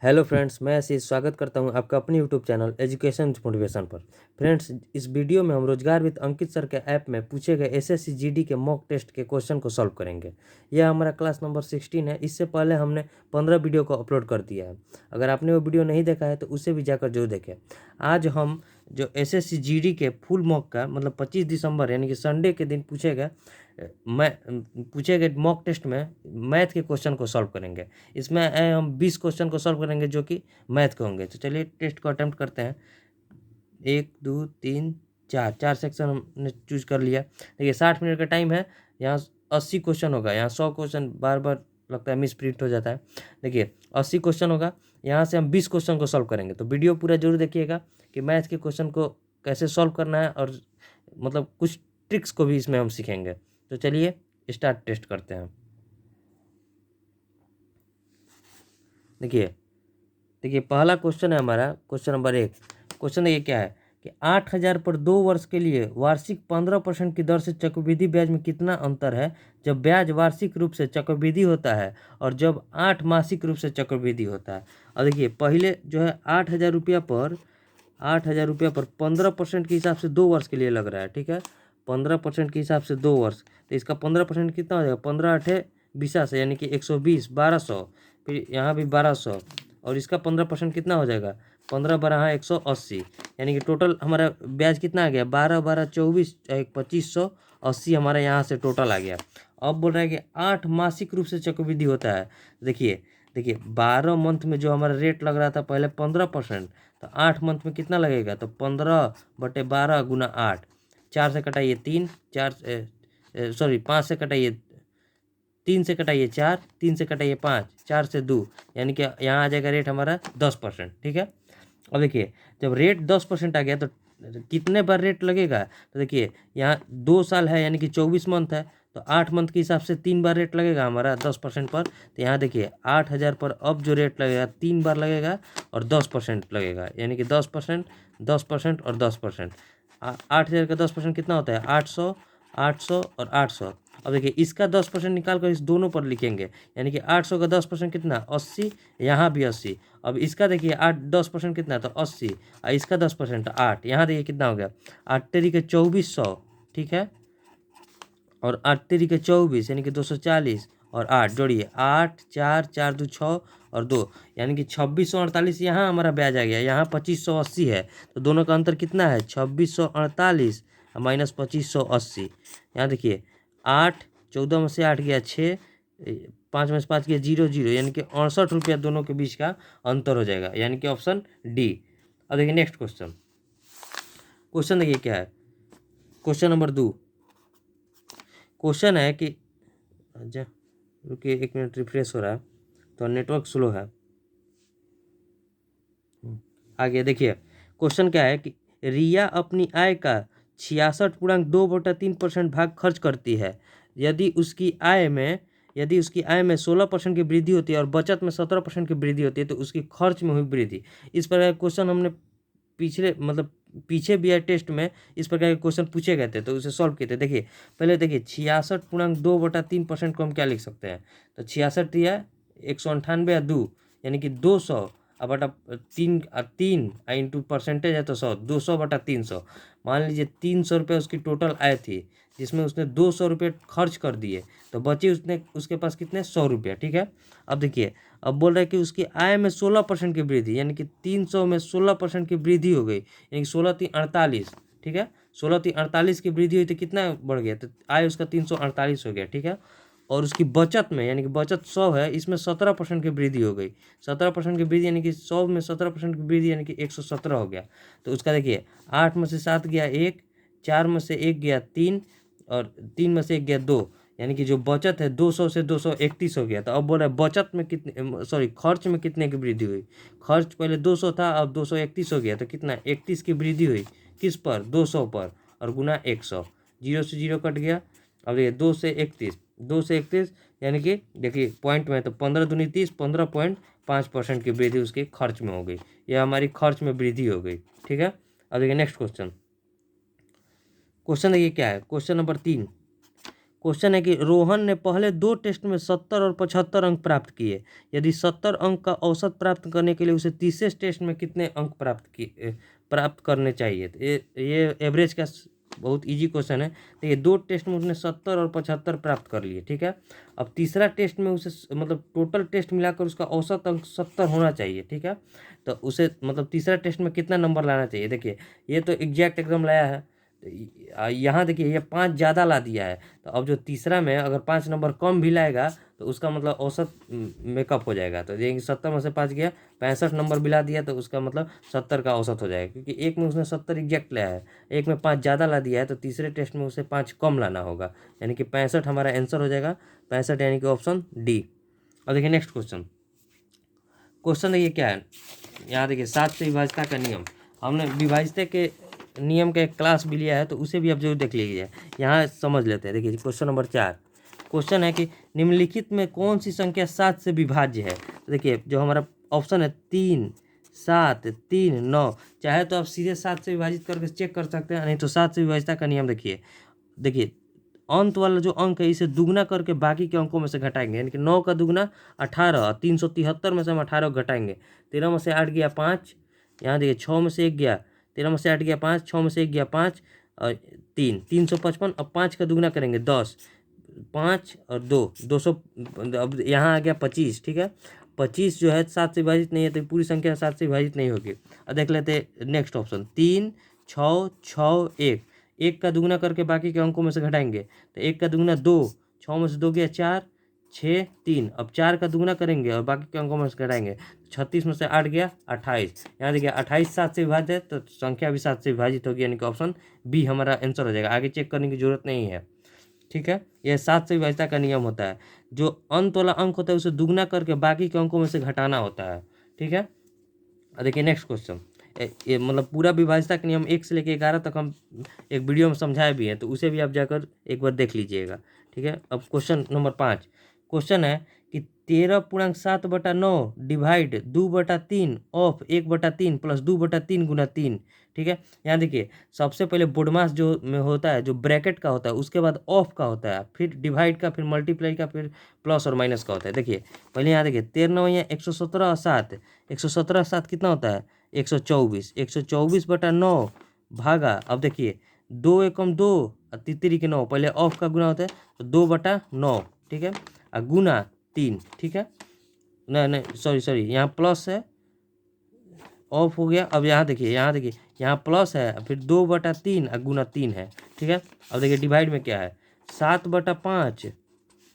Hello friends, मैं आशीष स्वागत करता हूं आपका अपने यूट्यूब चैनल एजुकेशन मोटिवेशन पर। फ्रेंड्स, इस वीडियो में हम रोजगार विद अंकित सर के ऐप में पूछे गए एसएससी जीडी के मॉक टेस्ट के क्वेश्चन को सॉल्व करेंगे। यह हमारा क्लास नंबर 16 है। इससे पहले हमने 15 वीडियो को अपलोड कर दिया है। अगर आपने वो वीडियो नहीं देखा है तो उसे भी जाकर जरूर देखें। आज हम जो एसएससी जीडी के फुल मॉक का मतलब 25 दिसंबर यानी कि संडे के दिन पूछे गए मॉक टेस्ट में मैथ के क्वेश्चन को सॉल्व करेंगे। इसमें हम 20 क्वेश्चन को सॉल्व करेंगे जो कि मैथ के होंगे। तो चलिए टेस्ट को अटेम्प्ट करते हैं। 1 2 3 4 सेक्शन हमने चूज कर लिया। देखिए 60 मिनट का टाइम है। यहाँ 80 क्वेश्चन होगा। यहाँ 100 क्वेश्चन बार बार लगता है मिस प्रिंट हो जाता है। देखिए 80 क्वेश्चन होगा। यहाँ से हम 20 क्वेश्चन को सॉल्व करेंगे। तो वीडियो पूरा जरूर देखिएगा कि मैथ के क्वेश्चन को कैसे सॉल्व करना है और मतलब कुछ ट्रिक्स को भी इसमें हम सीखेंगे। तो चलिए स्टार्ट टेस्ट करते हैं। देखिए देखिए पहला क्वेश्चन है हमारा क्वेश्चन नंबर 1। क्वेश्चन देखिए क्या है कि 8,000 पर 2 वर्ष के लिए वार्षिक 15% की दर से चक्रवृद्धि ब्याज में कितना अंतर है जब ब्याज वार्षिक रूप से चक्रवृद्धि होता है और जब 8 मासिक रूप से चक्रवृद्धि होता है। और देखिए पहले जो है 8,000 रुपया पर 15% के हिसाब से 2 वर्ष के लिए लग रहा है। ठीक है, 15% के हिसाब से 2 वर्ष, तो इसका 15% कितना हो जाएगा? 15 × 8 = 20 यानी कि 120, 1200, फिर यहाँ भी 1200 और इसका 15% कितना हो जाएगा? 15 × 12 = 180 यानी कि टोटल हमारा ब्याज कितना आ गया? 12 12 24 2580 हमारा यहाँ से टोटल आ गया। अब बोल रहा है कि 8 मासिक रूप से चक्रवृद्धि होता है। देखिए देखिए 12 मंथ में जो हमारा रेट लग रहा था पहले 15%, तो 8 मंथ में कितना लगेगा? तो 15/12 × 8, 4 से कटाइए 3, 5 से कटाइए 3, से कटाइए 4, 3 से कटाइए 5, 4 से 2 यानी कि यहाँ आ जाएगा रेट हमारा 10%। ठीक है, अब देखिए जब रेट 10% आ गया तो कितने बार रेट लगेगा? तो देखिए यहाँ 2 साल है यानी कि 24 मंथ है, तो 8 मंथ के हिसाब से 3 बार रेट लगेगा हमारा 10% पर। तो यहाँ देखिए 8,000 पर अब जो रेट लगेगा 3 बार लगेगा और 10% लगेगा यानी कि 10%, 10% और 10%। 8,000 का 10% कितना होता है? 800, 800 और 800। अब देखिए इसका 10% निकाल कर इस दोनों पर लिखेंगे यानी कि 800 का 10% कितना? 80, यहाँ भी 80। अब इसका देखिए 10% कितना? तो 80 और इसका 10% 8, यहाँ देखिए कितना हो गया? 8 तेरी के 2400। ठीक है, और 8 तेरी के 24 यानी कि 240 और 8 जोड़िए 8 4 4 2 6 और 2 यानी कि 2648 यहाँ हमारा ब्याज आ गया। यहाँ 2580 है, तो दोनों का अंतर कितना है? 2648 माइनस 2580। यहाँ देखिए 8, 14 में से 8 गया 6, 5 में से 5 गया 0 0 यानी कि 68 रुपया दोनों के बीच का अंतर हो जाएगा यानी कि ऑप्शन डी। अब देखिए नेक्स्ट क्वेश्चन। क्वेश्चन देखिए क्या है, क्वेश्चन नंबर 2। क्वेश्चन है कि अच्छा रुकिए 1 मिनट, रिफ्रेश हो रहा है तो नेटवर्क स्लो है। आगे देखिए क्वेश्चन क्या है कि रिया अपनी आय का 66.2/3% भाग खर्च करती है। यदि उसकी आय में 16% की वृद्धि होती है और बचत में 17% की वृद्धि होती है तो उसकी खर्च में हुई वृद्धि। इस प्रकार का क्वेश्चन हमने पीछे भी है टेस्ट में इस प्रकार के क्वेश्चन पूछे गए थे तो उसे सॉल्व किए थे। देखिए पहले देखिए 66.2/3% को हम क्या लिख सकते हैं? तो 66 या 198 या 2 यानी कि 200 अब बटा 3 इंटू परसेंटेज है तो 100, 200/300। मान लीजिए 300 रुपये उसकी टोटल आय थी जिसमें उसने 200 रुपये खर्च कर दिए, तो बचे उसके पास कितने? 100 रुपया। ठीक है, अब देखिए अब बोल रहा है कि उसकी आय में 16% की वृद्धि यानी कि 300 में 16% की वृद्धि हो गई यानी कि 16 3 48। ठीक है, 16 3 48 की वृद्धि हुई तो कितना बढ़ गया? तो आय उसका 348 हो गया। ठीक है, और उसकी बचत में यानी कि बचत 100 है, इसमें 17% की वृद्धि हो गई। 17% की वृद्धि यानी कि 100 में 17% की वृद्धि यानी कि 117 हो गया। तो उसका देखिए 8 में से 7 गया 1, 4 में से 1 गया 3 और 3 में से 1 गया 2 यानी कि जो बचत है 200 से 231 हो गया। तो अब बोल रहा है बचत में खर्च में कितने की वृद्धि हुई? खर्च पहले 200 था, अब 231 हो गया, तो कितना? 31 की वृद्धि हुई। किस पर? 200 पर, और गुना 100, 0 से 0 कट गया। अब देखिए 2 से 31 यानी कि देखिए पॉइंट में तो 15 दूनी 30, 15.5% की वृद्धि उसके खर्च में हो गई। यह हमारी खर्च में वृद्धि हो गई। ठीक है, अब देखिए नेक्स्ट क्वेश्चन। क्वेश्चन देखिए क्या है, क्वेश्चन नंबर 3। क्वेश्चन है कि रोहन ने पहले 2 टेस्ट में 70 और 75 अंक प्राप्त किए। यदि 70 अंक का औसत प्राप्त करने के लिए उसे तीसरे टेस्ट में कितने अंक प्राप्त करने चाहिए। तो ये एवरेज का बहुत इजी क्वेश्चन है। तो ये 2 टेस्ट में उसने 70 और 75 प्राप्त कर लिए, ठीक है। अब तीसरा टेस्ट में उसे मतलब टोटल टेस्ट मिलाकर उसका औसत अंक 70 होना चाहिए, ठीक है। तो उसे मतलब तीसरा टेस्ट में कितना नंबर लाना चाहिए। देखिए ये तो एग्जैक्ट एकदम लाया है। यहाँ देखिए ये 5 ज़्यादा ला दिया है। तो अब जो तीसरा में अगर 5 नंबर कम भी लाएगा तो उसका मतलब औसत मेकअप हो जाएगा। तो देखिए 70 में से 5 गया, 65 नंबर मिला दिया तो उसका मतलब 70 का औसत हो जाएगा। क्योंकि एक में उसने 70 एग्जैक्ट लाया है, एक में 5 ज़्यादा ला दिया है, तो तीसरे टेस्ट में उसे 5 कम लाना होगा, यानी कि 65 हमारा आंसर हो जाएगा। 65 यानी कि ऑप्शन डी। और देखिए नेक्स्ट क्वेश्चन। क्वेश्चन देखिए क्या है, यहाँ देखिए 7 से विभाज्यता का नियम। हमने विभाज्यता के नियम का एक क्लास भी लिया है, तो उसे भी आप जरूर देख लीजिए। यहाँ समझ लेते हैं। देखिए क्वेश्चन नंबर 4 क्वेश्चन है कि निम्नलिखित में कौन सी संख्या 7 से विभाज्य है। तो देखिए जो हमारा ऑप्शन है 3, 7, 3, 9। चाहे तो आप सीधे 7 से विभाजित करके चेक कर सकते हैं, नहीं तो 7 से विभाज्यता का नियम देखिए अंत वाला जो अंक है इसे दुगना करके बाकी के अंकों में से घटाएंगे, यानी कि 9 का दुगना 18, 373 में से हम 18 घटाएंगे। 13 में से 8 गया 5, यहाँ देखिए 6 में से 1 गया, 13 में से 8 गया 5, 6 में से 1 गया 5 और 3, 355। अब 5 का दुगना करेंगे 10, 5 और 2, 200। अब यहाँ आ गया 25, ठीक है। 25 जो है 7 से विभाजित नहीं है, तो पूरी संख्या 7 से विभाजित नहीं होगी। अब देख लेते हैं नेक्स्ट ऑप्शन 3, 6, 6, 1। 1 का दुगना करके बाकी के अंकों में से घटाएंगे, तो 1 का दुगना 2, 6 में से 2 गया 4, 6, 3। अब 4 का दुगना करेंगे और बाकी के अंकों में से घटाएंगे, 36 में से 8 गया 28। यहाँ देखिए 28 7 से विभाजित है, तो संख्या भी 7 से विभाजित होगी, यानी कि ऑप्शन बी हमारा आंसर हो जाएगा। आगे चेक करने की जरूरत नहीं है, ठीक है। यह 7 से विभाज्यता का नियम होता है। जो अंत वाला अंक होता है उसे दुगना करके बाकी के अंकों में से घटाना होता है, ठीक है। देखिए नेक्स्ट क्वेश्चन। ये मतलब पूरा विभाज्यता का नियम 1 से लेकर 11 तक हम एक वीडियो में समझाए भी हैं, तो उसे भी आप जाकर एक बार देख लीजिएगा, ठीक है। अब क्वेश्चन नंबर 5 क्वेश्चन है कि 13.7/9 डिवाइड 2/3 ऑफ 1/3 प्लस 2/3 गुना 3, ठीक है। यहाँ देखिए सबसे पहले बोडमास जो में होता है, जो ब्रैकेट का होता है, उसके बाद ऑफ का होता है, फिर डिवाइड का, फिर मल्टीप्लाई का, फिर प्लस और माइनस का होता है। देखिए पहले यहाँ देखिए 13 या 117 और 7, 117 7 कितना होता है 124, 124/9 भागा। अब देखिए 2 एकम 2 और तितरी के 9, पहले ऑफ का गुना होता है तो 2/9, ठीक है, और गुना 3, ठीक है। नहीं सॉरी यहाँ प्लस है, ऑफ हो गया। अब यहाँ देखिए यहाँ प्लस है, फिर 2/3 और गुना 3 है, ठीक है। अब देखिए डिवाइड में क्या है 7/5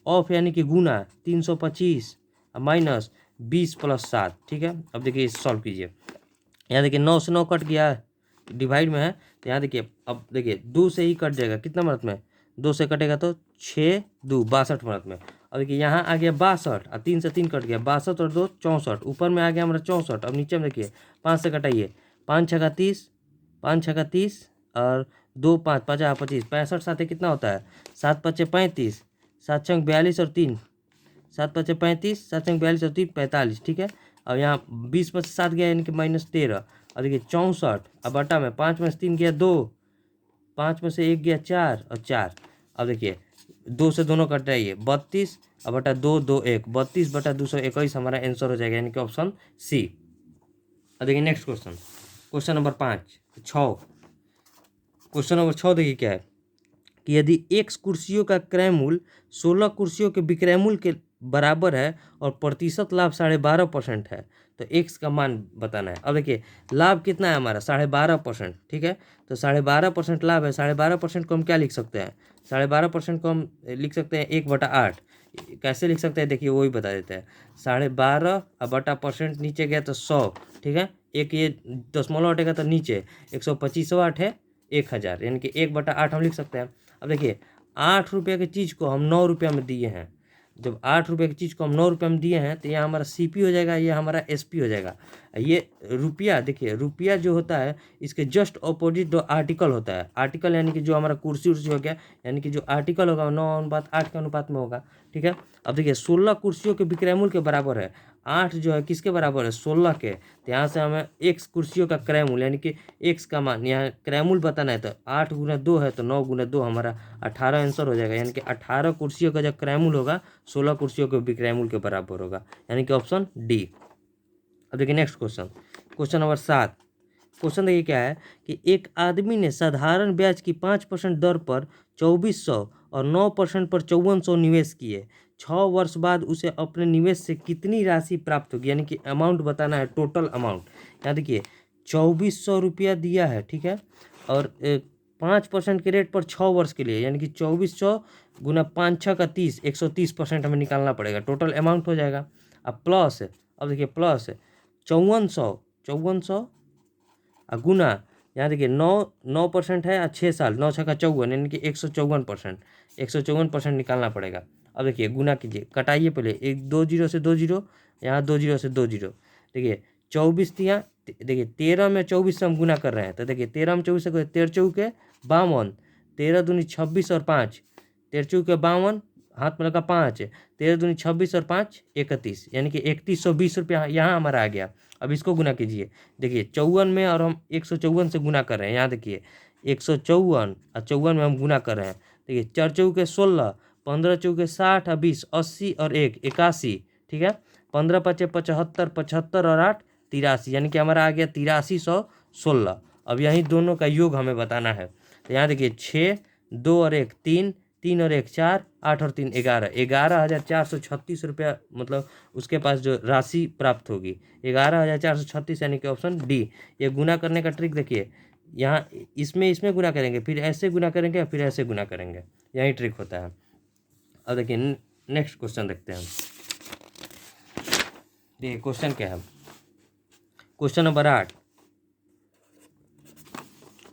ऑफ यानी कि गुना 325 और माइनस 20 + 7, ठीक है। अब देखिए सॉल्व कीजिए। यहाँ देखिए 9 से 9 कट गया, डिवाइड में है, तो यहाँ देखिए अब देखिए 2 से ही कट जाएगा, कितना मिनट में 2 से कटेगा तो 6 2 62 मिनट में। अब देखिए यहाँ आ गया 62 और 3 से 3 कट गया, 62 और 2 64, ऊपर में आ गया हमारा 64। अब नीचे में देखिए 5 से कटाइए, 5 छक्का 30, 5 छक्का 30 और 2 5 50 25, 65 साथ कितना होता है 7 5 35, 7 छंग 42 और 3, 7 5 35, 7 छंग 42 और 3 45, ठीक है। अब यहाँ 20 में से 7 गया यानी कि -13। और देखिए 64, अब बटा में 5 में से 3 गया 2, 5 में से 1 गया 4 और 4। अब देखिए 2 से दोनों कट जाइए, 32 और बटा 2 2 1, 32/221 हमारा आंसर हो जाएगा, यानी कि ऑप्शन सी। अब देखिए next question, question number 6 question number 6 देखिए क्या है कि यदि x कुर्सियों का क्रय मूल्य 16 कुर्सियों के विक्रय मूल्य के बराबर है और प्रतिशत लाभ 12.5% है, तो x का मान बताना है। अब देखिए लाभ कितना है हमारा 12.5%, ठीक है। तो 12.5% लाभ है, 12.5% को हम क्या लिख सकते हैं 12.5% को हम लिख सकते हैं 1/8। कैसे लिख सकते हैं देखिए वही बता देते हैं। 12.5% नीचे गया तो 100, ठीक है। एक ये दशमलव हटेगा तो नीचे 125वां है 1000, यानी कि 1/8 हम लिख सकते हैं। अब देखिए 8 रुपये की चीज़ को हम 9 रुपये में दिए हैं। जब 8 रुपये की चीज़ को हम 9 रुपये में दिए हैं तो यह हमारा CP हो जाएगा, ये हमारा SP हो जाएगा। ये रुपया देखिए, रुपया जो होता है इसके जस्ट अपोजिट जो आर्टिकल होता है, आर्टिकल यानी कि जो हमारा कुर्सी उर्सी हो गया, यानी कि जो आर्टिकल होगा 9:8 के अनुपात में होगा, ठीक है। अब देखिए 16 कुर्सियों के विक्रय मूल्य के बराबर है, 8 जो है किसके बराबर है, 16 के। तो यहाँ से हमें x कुर्सियों का क्रय मूल यानी कि x का मान यहाँ क्रय मूल बताना है, तो 8 गुना 2 है तो 9 गुना 2 हमारा 18 आंसर हो जाएगा। यानी कि 18 कुर्सियों का जब क्रय मूल होगा 16 कुर्सियों के विक्रय मूल के बराबर होगा, यानी कि ऑप्शन डी। अब देखिए next question, question number 7। Question देखिए क्या है कि एक आदमी ने साधारण ब्याज की 5% दर पर 2400 और 9% पर 5400 निवेश किए। 6 वर्ष बाद उसे अपने निवेश से कितनी राशि प्राप्त होगी, यानी कि अमाउंट बताना है, टोटल अमाउंट। यहाँ देखिए 2400 रुपया दिया है, ठीक है, और 5% के रेट पर 6 वर्ष के लिए, यानी कि 2400 गुना 5 6 का 30, 130% हमें निकालना पड़ेगा, टोटल अमाउंट हो जाएगा। अब प्लस, अब देखिए प्लस 5400 गुना, यहाँ देखिए 9% है, 6 साल, 9 6 का 54, यानी कि 154% निकालना पड़ेगा। अब देखिए गुना कीजिए, कटाइए पहले, एक 2 जीरो से 2 जीरो, यहाँ 2 जीरो से 2 जीरो। देखिए 24 दिया, देखिए 13 में 24 से हम गुना कर रहे हैं, तो देखिए 13 में 24 से 13 चौके 52, 13 दूनी 26 और 5, 13 चौके 52, हाथ में लगा 5, 13 दूनी 26 और 5 31, यानी कि 3120 रुपया यहाँ हमारा आ गया। अब इसको गुना कीजिए, देखिए 54 में और हम 154 से गुना कर रहे हैं, यहाँ देखिए 154 और 54 में हम गुना कर रहे हैं। देखिए 4 चौके 16, 15 चौके 60 और 20, 80 और 1 81, ठीक है, 15 पचे 75, 75 और 8 83, यानी कि हमारा आ गया 8316। अब यही दोनों का योग हमें बताना है, तो यहाँ देखिए 6, 2 और 1 3, 3 और 1 4, 8 और 3 11, 11,436 रुपया मतलब उसके पास जो राशि प्राप्त होगी 11,436, यानी कि ऑप्शन डी। ये गुना करने का ट्रिक देखिए, यहाँ इसमें गुना करेंगे, फिर ऐसे गुना करेंगे, फिर ऐसे गुना करेंगे, यही ट्रिक होता है। अब देखिए नेक्स्ट क्वेश्चन देखते हैं। देखिए क्वेश्चन क्या है, क्वेश्चन नंबर 8।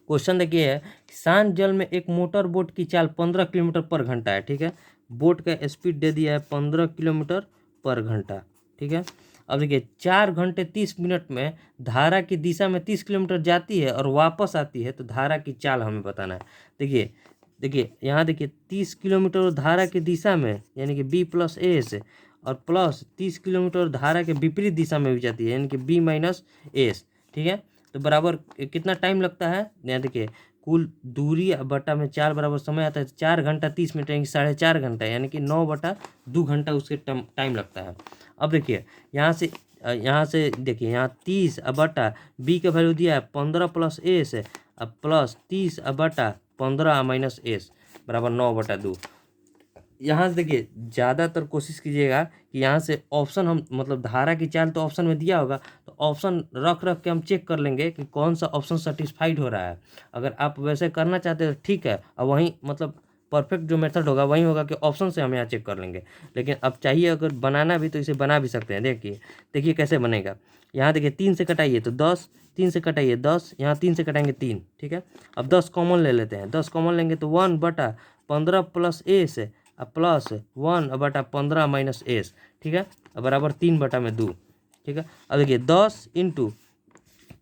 क्वेश्चन देखिए है, शांत जल में एक मोटर बोट की चाल 15 किलोमीटर पर घंटा है, ठीक है, बोट का स्पीड दे दिया है 15 किलोमीटर पर घंटा, ठीक है। अब देखिए 4 घंटे 30 मिनट में धारा की दिशा में 30 किलोमीटर जाती है और वापस आती है, तो धारा की चाल हमें बताना है। देखिए देखिए यहाँ देखिए 30 किलोमीटर धारा की दिशा में, यानी कि बी प्लस ए से, और प्लस 30 किलोमीटर धारा के विपरीत दिशा में भी जाती है, यानी कि बी माइनस एस, ठीक है। तो बराबर कितना टाइम लगता है, यहाँ देखिए कुल दूरी बटा में 4 बराबर समय आता है, 4 घंटा 30 मिनट, यानी कि 4.5 घंटा, यानी कि 9/2 घंटा उसके टाइम लगता है। अब देखिए यहाँ से देखिए यहाँ 30 बटा बी का वैल्यू दिया है 15 प्लस ए से, अब प्लस 30 बटा 15 माइनस एस बराबर 9/2। यहाँ से देखिए ज़्यादातर कोशिश कीजिएगा कि यहाँ से ऑप्शन हम मतलब धारा की चाल तो ऑप्शन में दिया होगा, तो ऑप्शन रख के हम चेक कर लेंगे कि कौन सा ऑप्शन सेटिस्फाइड हो रहा है। अगर आप वैसे करना चाहते हो ठीक है, और वहीं मतलब परफेक्ट जो मेथड होगा वही होगा कि ऑप्शन से हम यहाँ चेक कर लेंगे। लेकिन अब चाहिए अगर बनाना भी तो इसे बना भी सकते हैं। देखिए कैसे बनेगा, यहाँ देखिए 3 से कटाइए तो 10, 3 से कटाइए 10, यहाँ 3 से कटाएंगे 3, ठीक है। अब 10 कॉमन ले लेते हैं, 10 कॉमन लेंगे तो 1/15 प्लस ए से प्लस 1/15 माइनस एस, ठीक है, बराबर 3/2, ठीक है। अब देखिए 10 इंटू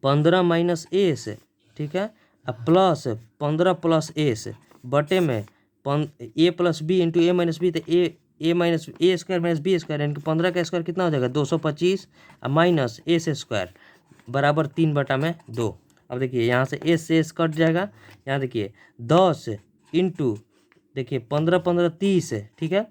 15 माइनस एस, ठीक है, प्लस 15 प्लस एस बटे में ए प्लस बी इंटू ए माइनस बी, तो ए माइनस ए स्क्वायर माइनस बी स्क्वायर, यानी कि 15 का स्क्वायर कितना हो जाएगा 225 माइनस एस स्क्वायर बराबर 3/2। अब देखिए यहाँ से एस से एस कट जाएगा, यहाँ देखिए 10 इंटू देखिए 15 15 30 है, ठीक है,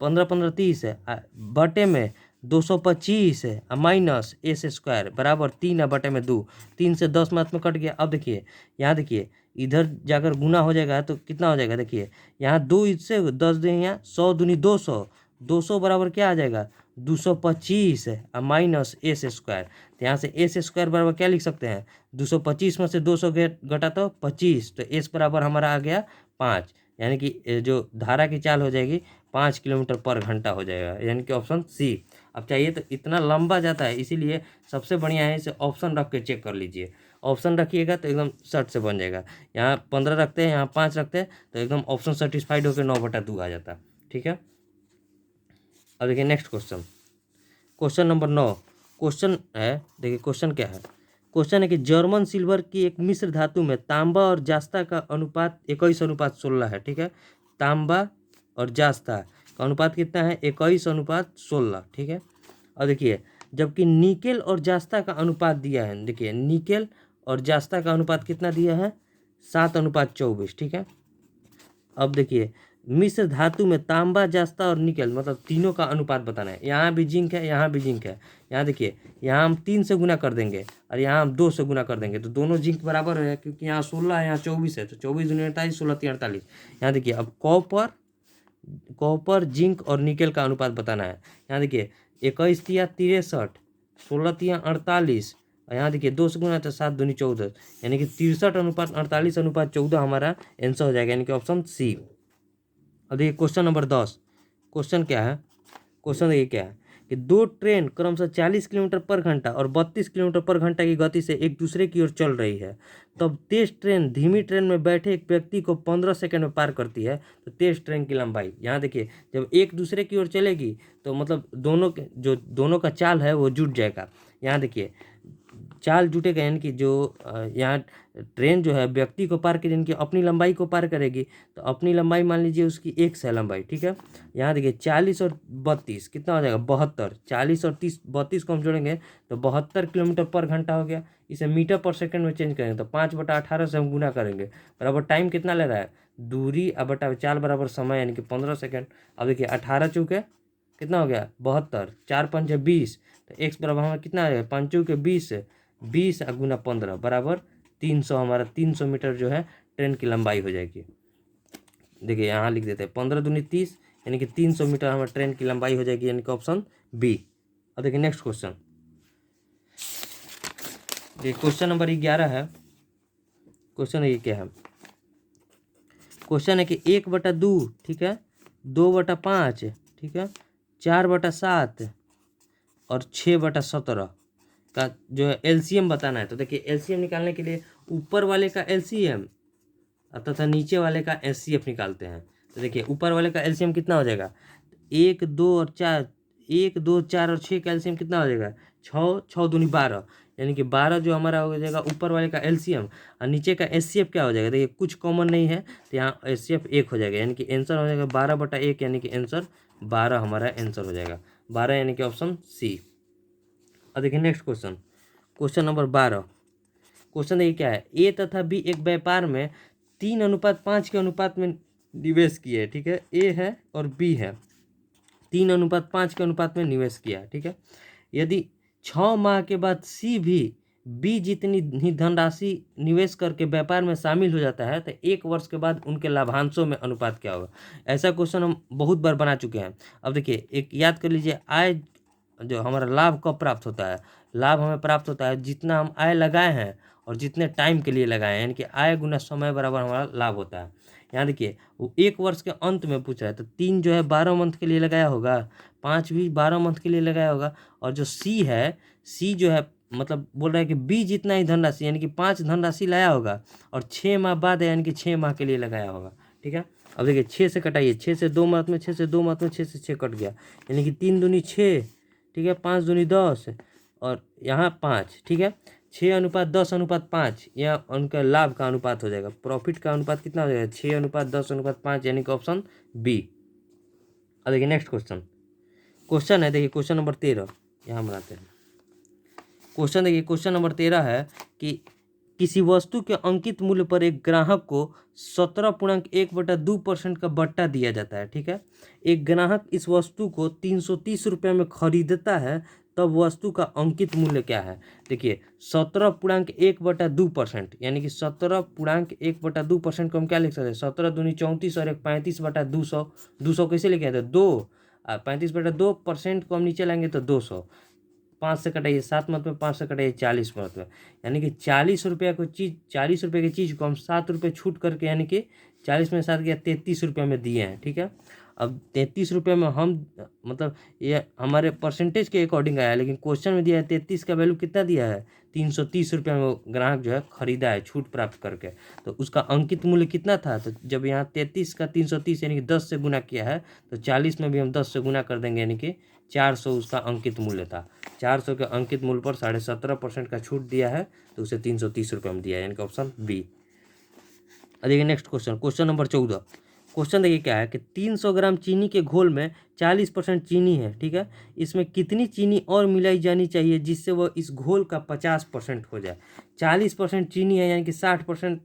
15 15 30 है, बटे में 225 है माइनस एस स्क्वायर बराबर 3/2। 3 से 10 मात्र में कट गया। अब देखिए यहाँ देखिए इधर जाकर गुना हो जाएगा तो कितना हो जाएगा, देखिए यहाँ 2 इससे 10 दे, यहाँ 100 दूनी 200, 200 बराबर क्या आ जाएगा 225 है माइनस एस स्क्वायर। तो यहाँ से एस स्क्वायर बराबर क्या लिख सकते हैं, 225 में से 200 घटा तो 25, तो एस बराबर हमारा आ गया 5, यानी कि जो धारा की चाल हो जाएगी 5 किलोमीटर पर घंटा हो जाएगा, यानी कि ऑप्शन सी। अब चाहिए तो इतना लंबा जाता है, इसीलिए सबसे बढ़िया है इसे ऑप्शन रख के चेक कर लीजिए। ऑप्शन रखिएगा तो एकदम शर्ट से बन जाएगा। यहाँ 15 रखते हैं, यहाँ 5 रखते हैं, तो एकदम ऑप्शन सेटिस्फाइड होकर 9/2 आ जाता, ठीक है। अब देखिए next question, question number 9। Question है, देखिए क्वेश्चन क्या है, क्वेश्चन है कि जर्मन सिल्वर की एक मिश्र धातु में तांबा और जास्ता का अनुपात 21:16 है, ठीक है। तांबा और जास्ता का अनुपात कितना है 21:16, ठीक है। और देखिए जबकि निकेल और जास्ता का अनुपात दिया है, देखिए निकेल और जास्ता का अनुपात कितना दिया है 7:24, ठीक है। अब देखिए मिश्र धातु में तांबा जास्ता और निकेल मतलब तीनों का अनुपात बताना है। यहाँ भी जिंक है, यहाँ भी जिंक है। यहाँ देखिए यहाँ हम 3 से गुना कर देंगे और यहाँ हम 2 से गुना कर देंगे तो दोनों जिंक बराबर है, क्योंकि यहाँ 16 है, यहाँ 24 है, तो 24 दूनी 48, 16 3 48। यहाँ देखिए अब कॉपर जिंक और निकेल का अनुपात बताना है। यहाँ देखिए 21 तिया 63, 16 तिया 48, और यहाँ देखिए 2 से गुना तो 7 दूनी 14, यानी कि 63:48:14 हमारा आंसर हो जाएगा, यानी कि ऑप्शन सी। अब देखिए क्वेश्चन नंबर 10। क्वेश्चन क्या है, क्वेश्चन देखिए क्या है कि दो ट्रेन क्रमशः 40 किलोमीटर पर घंटा और 32 किलोमीटर पर घंटा की गति से एक दूसरे की ओर चल रही है। तब तेज ट्रेन धीमी ट्रेन में बैठे एक व्यक्ति को 15 सेकंड में पार करती है, तो तेज ट्रेन की लंबाई। यहाँ देखिए जब एक दूसरे की ओर चलेगी तो मतलब दोनों का चाल है वो जुट जाएगा। यहाँ देखिए चाल जुटेगा, यानी कि जो यहाँ ट्रेन जो है व्यक्ति को पार करेगी, यानी कि अपनी लंबाई को पार करेगी, तो अपनी लंबाई मान लीजिए उसकी 1 है लंबाई, ठीक है। यहाँ देखिए 40 और 32 कितना हो जाएगा 72, 40 और 32 को हम जोड़ेंगे तो 72 किलोमीटर पर घंटा हो गया। इसे मीटर पर सेकंड में चेंज करेंगे तो 5/18 से हम गुना करेंगे, बराबर टाइम कितना ले रहा है, दूरी अब बटा चाल बराबर समय, यानी कि 15 सेकंड। अब देखिए 18 चौके कितना हो गया 72, 4 पंजे 20, तो एक्स बराबर हमारा कितना आ जाएगा 5 चौके 20, 20 गुना 15 बराबर 300, हमारा 300 मीटर जो है ट्रेन की लंबाई हो जाएगी। देखिए यहाँ लिख देते हैं 15 दूनी 30, यानी कि 300 मीटर हमारा ट्रेन की लंबाई हो जाएगी, यानी कि ऑप्शन बी। अब देखिए नेक्स्ट क्वेश्चन, देखिए क्वेश्चन नंबर 11 है। क्वेश्चन ये क्या है, क्वेश्चन है कि 1/2, ठीक है, 2/5, ठीक है, 4/7 और 6/17 का जो है एलसीएम बताना है। तो देखिए एलसीएम निकालने के लिए ऊपर वाले का एलसीएम तथा नीचे वाले का एचसीएफ निकालते हैं। तो देखिए ऊपर वाले का एलसीएम कितना हो जाएगा 1 2 और 4, 1 2 4 और 6 का एलसीएम कितना हो जाएगा 6, 6 दूनी 12, यानी कि 12 जो हमारा हो जाएगा ऊपर वाले का एलसीएम, और नीचे का एचसीएफ क्या हो जाएगा, देखिए कुछ कॉमन नहीं है तो यहाँ एचसीएफ 1 हो जाएगा, यानी कि आंसर हो जाएगा 12/1, यानी कि आंसर 12 हमारा आंसर हो जाएगा 12, यानी कि ऑप्शन सी। अब देखिए next question, question number 12। Question देखिए क्या है, ए तथा बी एक व्यापार में 3:5 के अनुपात में निवेश किए, ठीक है, ए है और बी है, 3:5 के अनुपात में निवेश किया, ठीक है। यदि 6 माह के बाद सी भी बी जितनी ही धनराशि निवेश करके व्यापार में शामिल हो जाता है तो 1 वर्ष के बाद उनके लाभांशों में अनुपात क्या होगा। ऐसा क्वेश्चन हम बहुत बार बना चुके हैं। अब देखिए एक याद कर लीजिए, आय जो हमारा लाभ कब प्राप्त होता है, लाभ हमें प्राप्त होता है जितना हम आय लगाए हैं और जितने टाइम के लिए लगाए हैं, यानी कि आय गुना समय बराबर हमारा लाभ होता है। यहाँ देखिए वो 1 वर्ष के अंत में पूछ रहा है, तो 3 जो है 12 मंथ के लिए लगाया होगा, 5 भी 12 मंथ के लिए लगाया होगा, और जो सी है, सी जो है मतलब बोल रहा है कि बी जितना ही धनराशि, यानी कि 5 धनराशि लाया होगा और 6 माह बाद है, यानी कि 6 माह के लिए लगाया होगा, ठीक है। अब देखिए 6 से कटाइए, 6 से 2 मंथ में, 6 से 2 मंथ में 6 से 6 कट गया, यानी कि 3 दूनी 6, ठीक है, 5 दूनी 10 और यहाँ 5, ठीक है, 6:10:5, यह उनका लाभ का अनुपात हो जाएगा। प्रॉफिट का अनुपात कितना हो जाएगा 6:10:5, यानी कि ऑप्शन बी। अब देखिए नेक्स्ट क्वेश्चन, क्वेश्चन है देखिए क्वेश्चन नंबर 13, यहाँ बनाते हैं क्वेश्चन। देखिए क्वेश्चन नंबर 13 है कि किसी वस्तु के अंकित मूल्य पर एक ग्राहक को 17.1/2% का बट्टा दिया जाता है, ठीक है। एक ग्राहक इस वस्तु को 330 रुपये में खरीदता है, तब वस्तु का अंकित मूल्य क्या है। देखिए 17.1/2%, यानी कि 17.1/2% को हम क्या लिख सकते हैं, 17 दूनी 34 और 1 35/200, 200 कैसे लिखे थे 2, 35/2% को हम नीचे लाएंगे तो 200, 5 से कटाइए 7 मंथ में, 5 से कटाइए 40 मंथ में, यानी कि 40 रुपये की चीज़ को हम 7 रुपये छूट करके, यानी कि 40 में 7 गया 33 रुपये में दिए हैं, ठीक है। अब 33 रुपये में हम मतलब ये हमारे परसेंटेज के अकॉर्डिंग आया है, लेकिन क्वेश्चन में दिया है 33 का वैल्यू कितना दिया है 330 रुपये में ग्राहक जो है खरीदा है छूट प्राप्त करके, तो उसका अंकित मूल्य कितना था। तो जब यहाँ 33 का 330 यानी कि 10 से गुना किया है, तो 40 में भी हम 10 से गुना कर देंगे, यानी कि 400 उसका अंकित मूल्य था। 400 के अंकित मूल्य पर 17.5% का छूट दिया है, तो उसे 330 रुपये में दिया है, यानी कि ऑप्शन बी। देखिए next question, question number 14। Question देखिए क्या है कि 300 ग्राम चीनी के घोल में 40% चीनी है, ठीक है। इसमें कितनी चीनी और मिलाई जानी चाहिए जिससे वह इस घोल का 50% हो जाए। 40% चीनी है यानी कि 60%,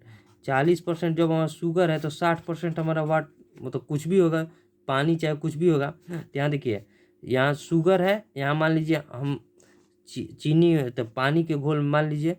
40% जब हमारा शुगर है तो 60% हमारा वाट मतलब कुछ भी होगा, पानी चाहे कुछ भी होगा। तो यहाँ देखिए, यहाँ शुगर है, यहाँ मान लीजिए हम चीनी है तो पानी के घोल में मान लीजिए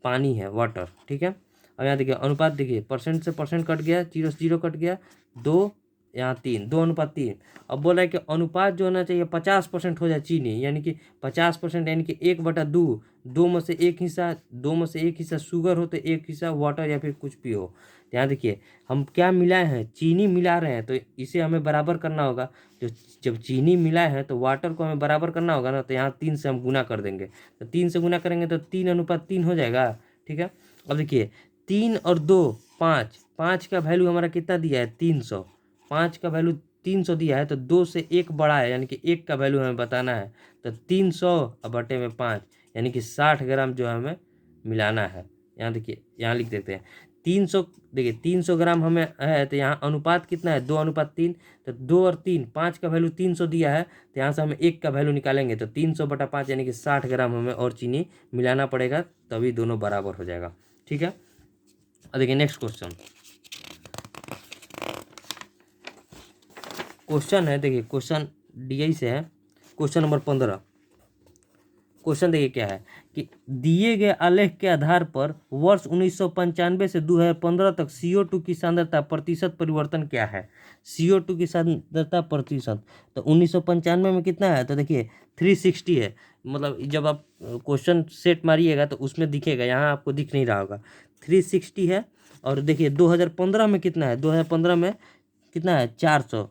पानी है, वाटर, ठीक है। और यहाँ देखिए अनुपात, देखिए परसेंट से परसेंट कट गया, जीरो से जीरो कट गया, 2 यहाँ 3, 2:3। अब बोल रहा है कि अनुपात जो होना चाहिए 50% हो जाए चीनी, यानी कि 50% यानी कि 1/2, 2 में से एक हिस्सा, 2 में से एक हिस्सा शुगर हो तो एक हिस्सा वाटर या फिर कुछ भी हो। यहाँ देखिए हम क्या मिलाए हैं, चीनी मिला रहे हैं तो इसे हमें बराबर करना होगा। जो जब चीनी मिलाए हैं तो वाटर को हमें बराबर करना होगा ना, तो यहाँ 3 से हम गुना कर देंगे। तो 3 से गुना करेंगे तो 3:3 हो जाएगा, ठीक है। अब देखिए 3 और 2 5, 5 का वैल्यू हमारा कितना दिया है 300, 5 का वैल्यू 300 दिया है तो 2 से 1 बड़ा है यानी कि 1 का वैल्यू हमें बताना है। तो 300/5 यानी कि 60 ग्राम जो हमें मिलाना है। यहाँ देखिए, यहाँ लिख देते हैं 300, देखिए 300 ग्राम हमें है तो यहाँ अनुपात कितना है 2:3। तो 2 और 3, 5 का वैल्यू 300 दिया है तो यहाँ से हमें 1 का वैल्यू निकालेंगे तो 300/5 यानी कि 60 ग्राम हमें और चीनी मिलाना पड़ेगा, तभी दोनों बराबर हो जाएगा, ठीक है। अब देखिए नेक्स्ट क्वेश्चन, क्वेश्चन है, देखिए क्वेश्चन DI से है, क्वेश्चन नंबर 15। क्वेश्चन देखिए क्या है कि दिए गए आलेख के आधार पर वर्ष 1995 से 2015 तक CO2 की सांद्रता प्रतिशत परिवर्तन क्या है। CO2 की सांद्रता प्रतिशत, तो 1995 में कितना है, तो देखिए 360 है। मतलब जब आप क्वेश्चन सेट मारिएगा तो उसमें दिखेगा, यहाँ आपको दिख नहीं रहा होगा, 360 है। और देखिए 2015 में कितना है, 2015 में कितना है 400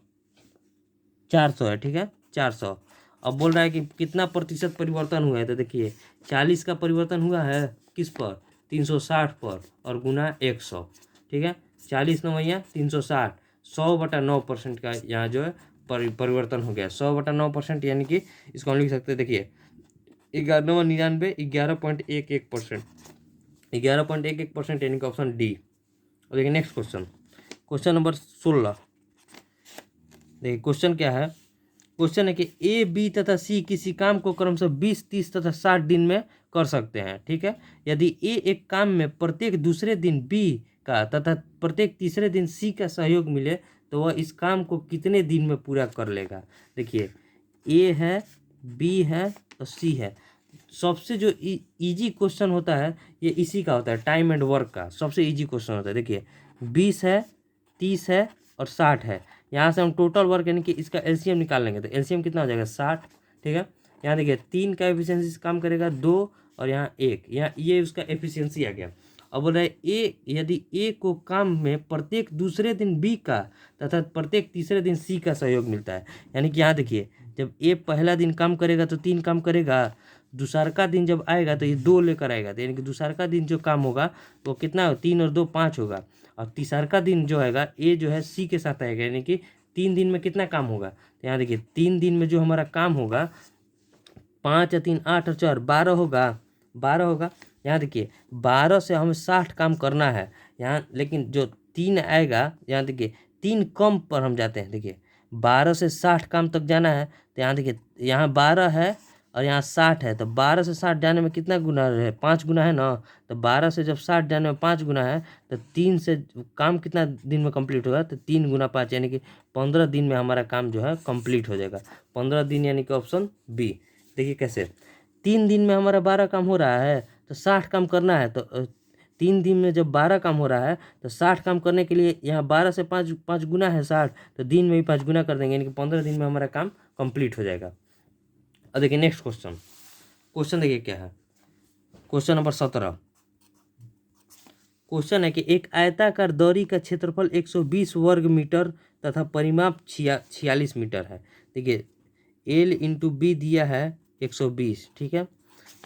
है, ठीक है 400। अब बोल रहा है कि कितना प्रतिशत परिवर्तन हुआ है, तो देखिए 40 का परिवर्तन हुआ है किस पर, 360 पर, और गुना 100, ठीक है। 40 9 360, 100/9% का यहाँ जो है परिवर्तन हो गया, 100/9% यानी कि इसको हम लिख सकते हैं, देखिए 1199 11.11%, 11.11% यानी कि ऑप्शन डी। और देखिए नेक्स्ट क्वेश्चन, क्वेश्चन नंबर 16। देखिए क्वेश्चन क्या है, क्वेश्चन है कि A, B तथा C किसी काम को क्रमशः 20, 30 तथा 60 दिन में कर सकते हैं, ठीक है। यदि A एक काम में प्रत्येक दूसरे दिन B का तथा प्रत्येक तीसरे दिन C का सहयोग मिले तो वह इस काम को कितने दिन में पूरा कर लेगा। देखिए A है, B है और C है। सबसे जो इजी क्वेश्चन होता है ये इसी का होता है, टाइम एंड वर्क का सबसे इजी क्वेश्चन होता है। देखिए 20 है, 30 है और 60 है। यहाँ से हम टोटल वर्क यानी कि इसका LCM निकाल लेंगे तो LCM कितना हो जाएगा 60, ठीक है। यहाँ देखिए 3 का एफिशिएंसी से काम करेगा 2 और यहाँ 1, यहाँ ये उसका एफिशिएंसी आ गया। अब बोल रहा है ए, यदि A को काम में प्रत्येक दूसरे दिन B का तथा प्रत्येक तीसरे दिन C का सहयोग मिलता है, यानी कि यहाँ देखिए जब A पहला दिन काम करेगा तो 3 काम करेगा, दूसरा का दिन जब आएगा तो ये 2 लेकर आएगा, तो यानी कि दूसरा का दिन जो काम होगा वो कितना हो, 3 और 2 5 होगा। और तीसरा का दिन जो आएगा A जो है C के साथ आएगा, यानी कि 3 दिन में कितना काम होगा, तो यहाँ देखिए 3 दिन में जो हमारा काम होगा 5 या 3 8 और 4 12 होगा, 12 होगा। यहाँ देखिए 12 से हमें 60 काम करना है यहाँ, लेकिन जो 3 आएगा यहाँ देखिए 3 कम पर हम जाते हैं, देखिए 12 से 60 काम तक जाना है तो यहाँ देखिए यहाँ 12 है और यहाँ 60 है, तो 12 से 60 जाने में कितना गुना है, 5 गुना है ना। तो 12 से जब 60 जाने में 5 गुना है तो 3 से काम कितना दिन में कंप्लीट होगा, तो 3 गुना 5 यानी कि 15 दिन में हमारा काम जो है कंप्लीट हो जाएगा, 15 दिन यानी कि ऑप्शन बी। देखिए कैसे 3 दिन में हमारा 12 काम हो रहा है तो 60 काम करना है, तो 3 दिन में जब 12 काम हो रहा है तो 60 काम करने के लिए यहाँ 12 से 5 गुना है 60, तो दिन में भी 5 गुना कर देंगे, यानी कि 15 दिन में हमारा काम कंप्लीट हो जाएगा। अब देखिए नेक्स्ट क्वेश्चन, क्वेश्चन देखिए क्या है, क्वेश्चन नंबर 17। क्वेश्चन है कि एक आयताकार दौरी का क्षेत्रफल 120 वर्ग मीटर तथा परिमाप 46 मीटर है। देखिए L इंटू बी दिया है 120, ठीक है।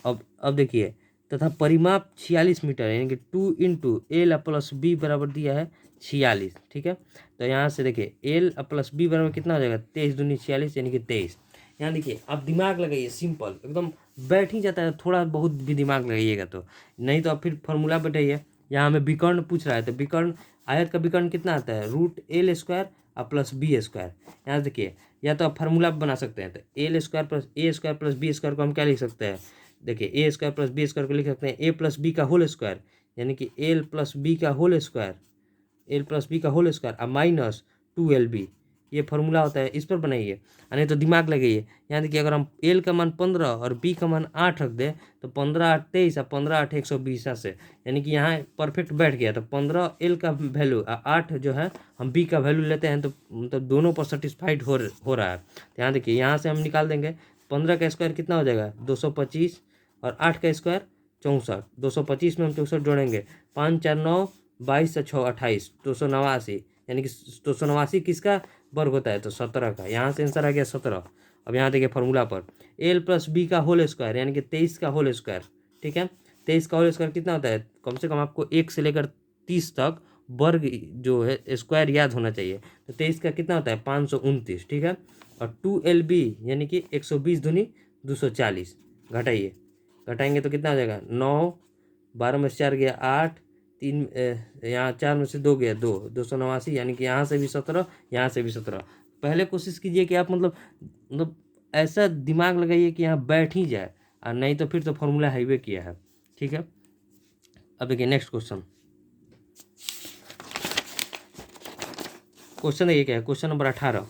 अब देखिए तथा परिमाप 46 मीटर है, यानी कि 2 इंटू L प्लस बी बराबर दिया है 46, ठीक है। तो यहाँ से देखिए L प्लस बी बराबर कितना हो जाएगा, 23 दूनी 46 यानी कि 23। यहाँ देखिए आप दिमाग लगाइए, सिंपल एकदम बैठ ही जाता है, थोड़ा बहुत भी दिमाग लगाइएगा तो, नहीं तो आप फिर फॉर्मूला बैठाइए। यहाँ हमें विकर्ण पूछ रहा है तो विकर्ण आयत का विकर्ण कितना आता है, रूट एल स्क्वायर और प्लस बी स्क्वायर। यहाँ देखिए, या तो आप फार्मूला बना सकते हैं, तो L square plus A square plus B square को हम क्या लिख सकते हैं, देखिए A square plus B square को लिख सकते हैं ए प्लस बी का होल स्क्वायर, यानी कि एल प्लस बी का whole square, L plus B का होल स्क्वायर और माइनस 2LB, ये फार्मूला होता है, इस पर बनाइए। नहीं तो दिमाग लगाइए, यहाँ देखिए अगर हम एल का मान 15 और बी का मान 8 रख दें तो 15 8 23 और 15 8 120 से, यानी कि यहाँ परफेक्ट बैठ गया। तो 15 एल का वैल्यू और 8 जो है हम बी का वैल्यू लेते हैं, तो मतलब दोनों पर सेटिस्फाइड हो रहा है। तो यहाँ देखिए, यहाँ से हम निकाल देंगे 15 का स्क्वायर कितना हो जाएगा 225 और 8 का स्क्वायर 64, 225 में हम 64 जोड़ेंगे, 5 4 9 22 से 6 28, 289, यानी कि 289 किसका वर्ग होता है, तो 17 का। यहाँ से आंसर आ गया 17। अब यहाँ देखिए फार्मूला पर एल प्लस बी का होल स्क्वायर, यानी कि 23 का होल स्क्वायर, ठीक है। 23 का होल स्क्वायर कितना होता है, कम से कम आपको 1 से लेकर 30 तक वर्ग जो है स्क्वायर याद होना चाहिए। तो 23 का कितना होता है 529, ठीक है। और 2LB यानी कि 120 दूनी 240, घटाइए, घटाएंगे तो कितना हो जाएगा 9, 12 में से 4 गया 8, 3 यहाँ 4 में से 2 गया 2, 289, यानी कि यहाँ से भी 17, यहाँ से भी 17। पहले कोशिश कीजिए कि आप मतलब ऐसा दिमाग लगाइए कि यहाँ बैठ ही जाए, और नहीं तो फिर तो फॉर्मूला हाईवे किया है, ठीक है। अब देखिए नेक्स्ट क्वेश्चन, क्वेश्चन देखिए क्या है, क्वेश्चन नंबर 18।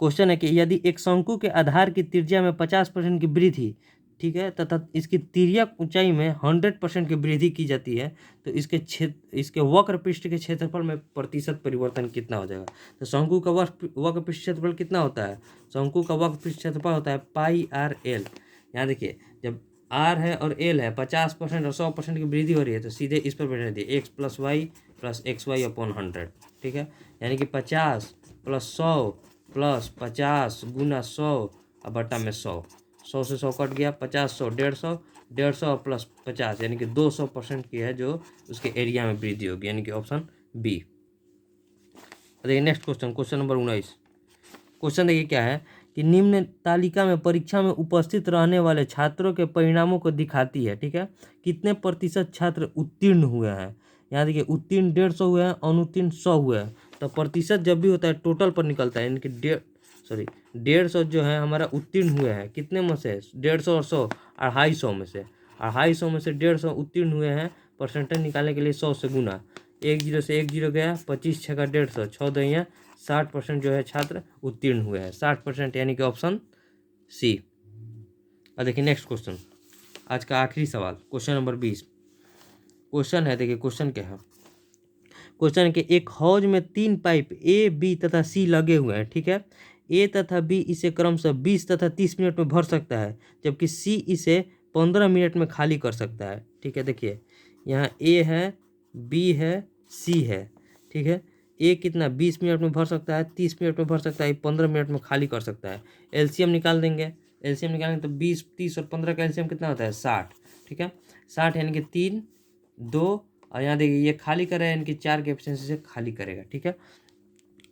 क्वेश्चन है कि यदि एक शंकु के आधार की त्रिज्या में 50% की वृद्धि, ठीक है, तथा इसकी तिर्यक ऊंचाई में 100% की वृद्धि की जाती है, तो इसके वक्र पृष्ठ के क्षेत्रफल में प्रतिशत परिवर्तन कितना हो जाएगा। तो शंकु का वक्र पृष्ठ क्षेत्रफल कितना होता है, शंकु का वक्र पृष्ठ क्षेत्रफल होता है πr/l। यहाँ देखिए, जब r है और l है, 50% और 100% की वृद्धि हो रही है, तो सीधे इस पर बैठा दिए x + y + xy/100, ठीक है। यानी कि 50 + 100 + 50 × 100 और बटा में 100, 100 से 100 कट गया, 50 100 150, 150 + 50 यानी कि 200% की है जो उसके एरिया में वृद्धि होगी, यानी कि ऑप्शन बी। देखिए next question, question number 19। Question देखिए क्या है कि निम्न तालिका में परीक्षा में उपस्थित रहने वाले छात्रों के परिणामों को दिखाती है, ठीक है। कितने प्रतिशत छात्र उत्तीर्ण हुए हैं। यहाँ देखिए, उत्तीर्ण 150 हुए हैं, अनुत्तीर्ण 100 हुए हैं। तो प्रतिशत जब भी होता है टोटल पर निकलता है, यानी कि 150 जो है हमारा उत्तीर्ण हुए हैं, कितने में से 150 और 100 250 में से, 250 में से 150 उत्तीर्ण हुए हैं। परसेंटेज निकालने के लिए 100 से गुना, 1 0 से 1 0 गया, 25 6 का 150, 6 2 60% जो है छात्र उत्तीर्ण हुए हैं, 60%, यानी कि ऑप्शन सी। और देखिए नेक्स्ट क्वेश्चन, आज का आखिरी सवाल, क्वेश्चन नंबर 20। क्वेश्चन है, देखिए क्वेश्चन क्या है, क्वेश्चन है कि एक हौज में 3 पाइप ए बी तथा सी लगे हुए हैं, ठीक है। ए तथा बी इसे क्रमशः 20 तथा 30 मिनट में भर सकता है, जबकि सी इसे 15 मिनट में खाली कर सकता है, ठीक है। देखिए यहाँ ए है, बी है, सी है, ठीक है। ए कितना 20 मिनट में भर सकता है, 30 मिनट में भर सकता है, 15 मिनट में खाली कर सकता है। एलसीएम निकाल देंगे, एलसीएम निकालेंगे तो 20 30 और 15 का एलसीएम कितना होता है 60, ठीक है। 60 यानी कि 3 2, और यहाँ देखिए ये खाली कर रहा है, यानी कि 4 के एफिशिएंसी से खाली करेगा, ठीक है।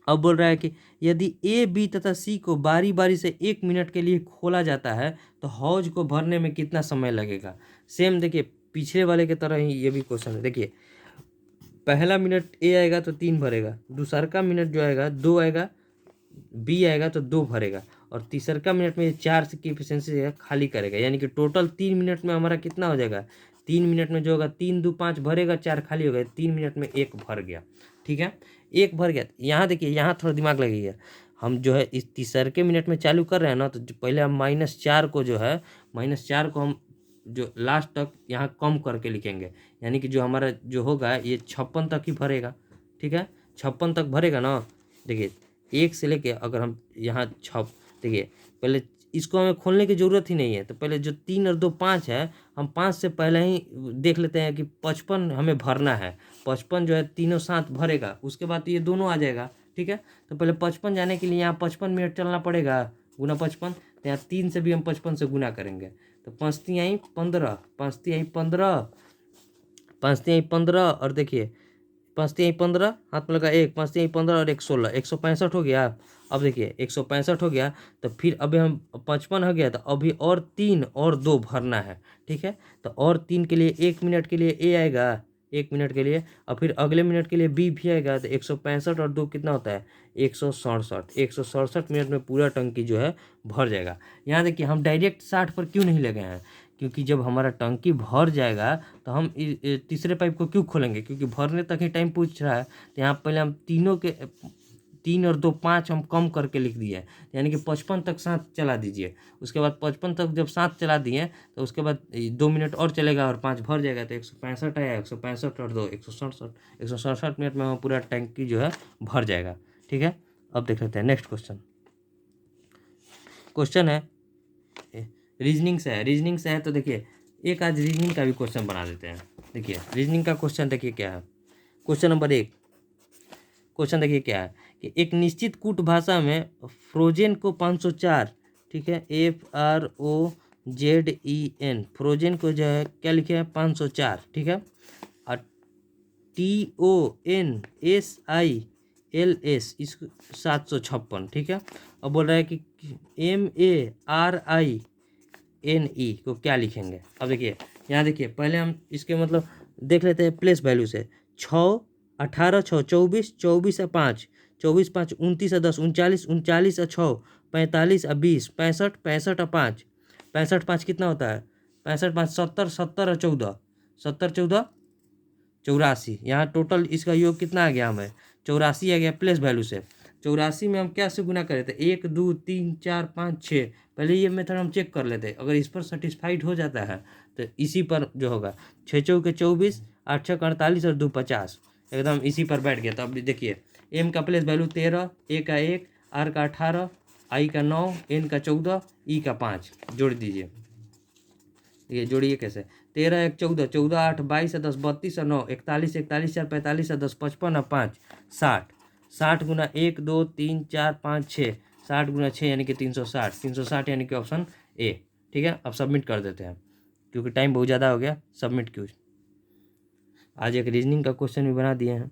अब बोल रहा है कि यदि ए बी तथा सी को बारी बारी से 1 मिनट के लिए खोला जाता है तो हौज को भरने में कितना समय लगेगा। सेम देखिए पिछले वाले की तरह ही ये भी क्वेश्चन है। देखिए पहला मिनट ए आएगा तो 3 भरेगा, दूसरा का मिनट जो आएगा 2 आएगा, बी आएगा तो 2 भरेगा, और तीसरा का मिनट में 4 की एफिशिएंसी से खाली करेगा, यानी कि टोटल 3 मिनट में हमारा कितना हो जाएगा, 3 मिनट में जो होगा 3 2 5 भरेगा, 4 खाली हो गया, 3 मिनट में 1 भर गया, ठीक है। 1 भर गया। यहाँ देखिए, यहाँ थोड़ा दिमाग लगेगा, हम जो है इस तीसरे के मिनट में चालू कर रहे हैं ना, तो पहले हम -4 को जो है, -4 को हम जो लास्ट तक यहाँ कम करके लिखेंगे, यानी कि जो हमारा जो होगा ये 56 तक ही भरेगा, ठीक है। 56 तक भरेगा ना। देखिए 1 से लेके अगर हम यहाँ देखिए पहले इसको हमें खोलने की ज़रूरत ही नहीं है, तो पहले जो 3 और 2 5 है, हम 5 से पहले ही देख लेते हैं कि 55 हमें भरना है। 55 जो है तीनों साथ भरेगा, उसके बाद ये दोनों आ जाएगा, ठीक है। तो पहले 55 जाने के लिए यहाँ 55 मिनट चलना पड़ेगा, गुना 55, तो यहाँ 3 से भी हम 55 से गुना करेंगे, तो 5 3 15, 5 3 15, 5 3 15, और देखिए 5 3 15, हाथ में लगा 1, 5 3 15 और 1 16, 165 हो गया। अब देखिए 165 हो गया, तो फिर अभी हम 55 हो गया, तो अभी और 3 और 2 भरना है, ठीक है। तो और 3 के लिए 1 मिनट के लिए ए आएगा, 1 मिनट के लिए, और फिर अगले मिनट के लिए बी भी आएगा, तो 165 और 2 कितना होता है 167। 167 मिनट में पूरा टंकी जो है भर जाएगा। यहाँ देखिए हम डायरेक्ट 60 पर क्यों नहीं लगे हैं, क्योंकि जब हमारा टंकी भर जाएगा तो हम तीसरे पाइप को क्यों खोलेंगे, क्योंकि भरने तक ही टाइम पूछ रहा है। तो यहाँ पहले हम तीनों के 3 और 2 5 हम कम करके लिख दिए, यानी कि 55 तक 7 चला दीजिए। उसके बाद 55 तक जब 7 चला दिए तो उसके बाद 2 मिनट और चलेगा और 5 भर जाएगा, तो 165 आया। 165 और 2 167। 167 मिनट में हमारा पूरा टैंकी जो है भर जाएगा। ठीक है, अब देख लेते हैं नेक्स्ट क्वेश्चन। क्वेश्चन है रीजनिंग से है। रीजनिंग से है तो देखिए एक आज रीजनिंग का भी क्वेश्चन बना देते हैं। देखिए रीजनिंग का क्वेश्चन देखिए क्या है। क्वेश्चन नंबर 1, क्वेश्चन देखिए क्या है कि एक निश्चित कूट भाषा में फ्रोजेन को 504, ठीक है, FROZEN, फ्रोजेन को जो है क्या लिखे हैं 504, ठीक है, और TONSILS इसको 756, ठीक है। अब बोल रहा है कि MARINE को क्या लिखेंगे। अब देखिए यहाँ देखिए पहले हम इसके मतलब देख लेते हैं प्लेस वैल्यू से। 6 18 6 24 24 और 5 24 5 29 और 10 39 39 और 6 45 और 20 65 65 और 5 65 5 कितना होता है 65 5 70 70 और 14 70 14 84। यहाँ टोटल इसका योग कितना आ गया हमें 84 आ गया प्लेस वैल्यू से। 84 में हम क्या से गुना करे थे 1 2 3 4 5 6। पहले ये मेथड हम चेक कर लेते, अगर इस पर सेटिस्फाइड हो जाता है तो इसी पर जो होगा 6 चौके 24 8 6 48 और 2 50 एकदम इसी पर बैठ गया। तो अब देखिए एम का प्लेस वैल्यू 13, ए का 1, आर का 18, आई का 9, एन का 14, ई का 5 जोड़ दीजिए। ये जोड़िए कैसे 13 1 14 14 8 22 और 10 32 और 9 41 41 4 45 और 10 55 और 5 60 60 गुना 1 2 3 4 5 6 60 गुना 6 यानी कि 360 360 यानी कि ऑप्शन ए। ठीक है, अब सबमिट कर देते हैं क्योंकि टाइम बहुत ज़्यादा हो गया। सबमिट क्यों, आज एक रीजनिंग का क्वेश्चन भी बना दिए हैं।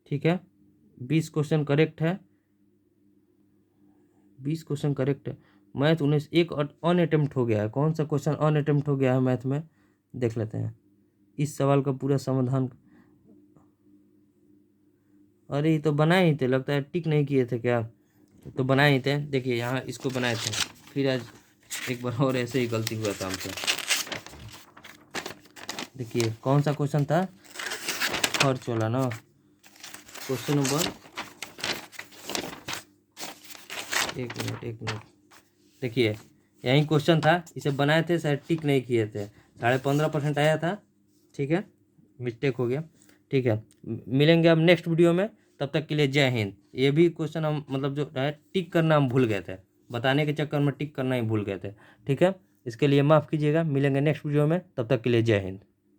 ठीक है, 20 क्वेश्चन करेक्ट है, 20 क्वेश्चन करेक्ट है। मैथ 19 एक ऑन अटेम्प्ट हो गया है। कौन सा क्वेश्चन ऑन अटेम्प्ट हो गया है मैथ में, देख लेते हैं। इस सवाल का पूरा समाधान, अरे ये तो बनाए ही थे, लगता है टिक नहीं किए थे क्या, तो बनाए ही थे। देखिए यहाँ इसको बनाए थे, फिर आज एक बार और ऐसे ही गलती हुआ था हमसे। देखिए कौन सा क्वेश्चन था, खर्च वाला ना, क्वेश्चन नंबर, एक मिनट देखिए यही क्वेश्चन था, इसे बनाए थे, शायद टिक नहीं किए थे, 15.5% आया था। ठीक है, मिस्टेक हो गया। ठीक है, मिलेंगे अब नेक्स्ट वीडियो में, तब तक के लिए जय हिंद। ये भी क्वेश्चन हम मतलब जो है टिक करना हम भूल गए थे, बताने के चक्कर में टिक करना ही भूल गए थे। ठीक है, इसके लिए माफ़ कीजिएगा। मिलेंगे नेक्स्ट वीडियो में, तब तक के लिए जय हिंद।